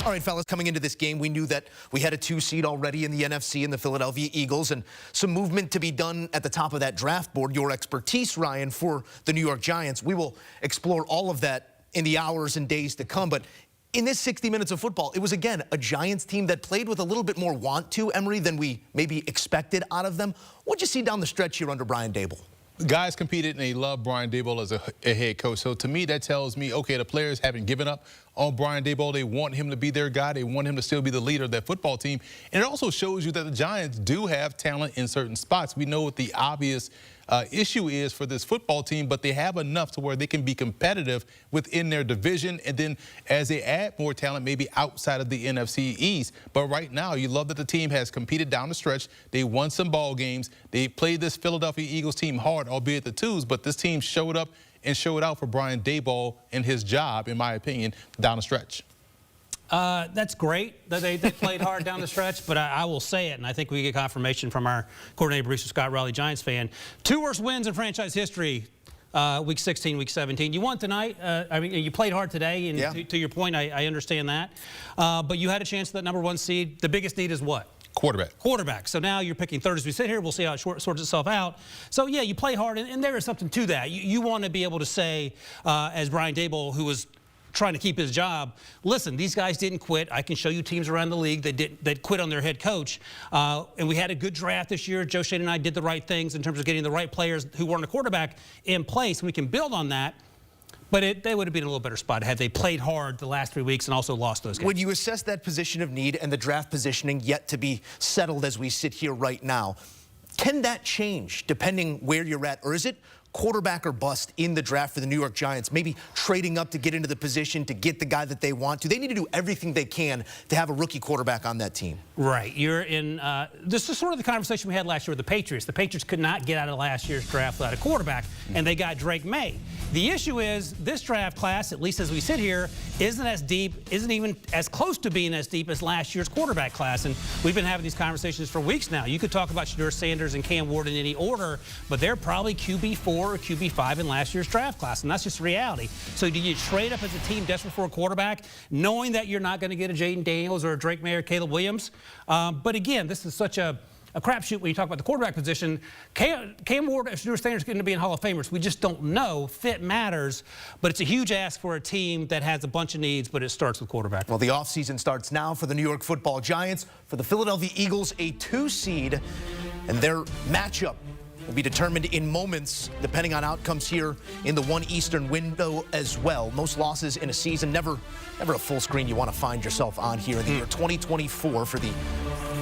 All right, fellas, coming into this game, we knew that we had a 2 seed already in the NFC in the Philadelphia Eagles and some movement to be done at the top of that draft board. Your expertise, Ryan, for the New York Giants. We will explore all of that in the hours and days to come. But in this 60 minutes of football, it was, again, a Giants team that played with a little bit more want to, Emory, than we maybe expected out of them. What'd you see down the stretch here under Brian Daboll? Guys competed and they love Brian Daboll as a head coach. So to me, that tells me, okay, the players haven't given up on Brian Daboll. They want him to be their guy. They want him to still be the leader of that football team. And it also shows you that the Giants do have talent in certain spots. We know what the obvious issue is for this football team, but they have enough to where they can be competitive within their division. And then as they add more talent, maybe outside of the NFC East. But right now, you love that the team has competed down the stretch. They won some ball games. They played this Philadelphia Eagles team hard, albeit the twos, but this team showed up and showed out for Brian Daboll and his job, in my opinion, down the stretch. That's great that they played hard down the stretch, but I will say it, and I think we get confirmation from our coordinator, producer Scott Raleigh, Giants fan. 2 worst wins in franchise history, week 16, week 17. You won tonight. I mean, you played hard today, and yeah. to your point, I understand that. But you had a chance at that #1 seed. The biggest need is what? Quarterback. So now you're picking third as we sit here. We'll see how it sorts itself out. So, yeah, you play hard, and there is something to that. You want to be able to say, as Brian Daboll, who was trying to keep his job, listen, these guys didn't quit. I can show you teams around the league that quit on their head coach. And we had a good draft this year. Joe Shane and I did the right things in terms of getting the right players who weren't a quarterback in place. We can build on that. But they would have been in a little better spot had they played hard the last 3 weeks and also lost those games. When you assess that position of need and the draft positioning yet to be settled as we sit here right now, can that change depending where you're at? Or is it quarterback or bust in the draft for the New York Giants, maybe trading up to get into the position to get the guy that they want to? They need to do everything they can to have a rookie quarterback on that team. Right. You're in this is sort of the conversation we had last year with the Patriots. The Patriots could not get out of last year's draft without a quarterback, and they got Drake May. The issue is this draft class, at least as we sit here, isn't as deep, isn't even as close to being as deep as last year's quarterback class. And we've been having these conversations for weeks now. You could talk about Shedeur Sanders and Cam Ward in any order, but they're probably QB4 or QB5 in last year's draft class, and that's just reality. So do you trade up as a team desperate for a quarterback, knowing that you're not going to get a Jaden Daniels or a Drake May or Caleb Williams? But again, this is such a crapshoot when you talk about the quarterback position. Cam Ward and Shedeur Sanders are going to be in Hall of Famers. We just don't know. Fit matters, but it's a huge ask for a team that has a bunch of needs, but it starts with quarterback. Well, the offseason starts now for the New York Football Giants. For the Philadelphia Eagles, a 2 seed, and their matchup will be determined in moments depending on outcomes here in the 1 Eastern window as well. Most losses in a season, never a full screen you want to find yourself on here in the year 2024 for the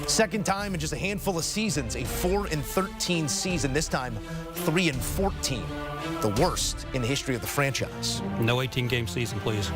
second time in just a handful of seasons, a 4-13 season, this time 3-14, the worst in the history of the franchise. No 18-game season, please.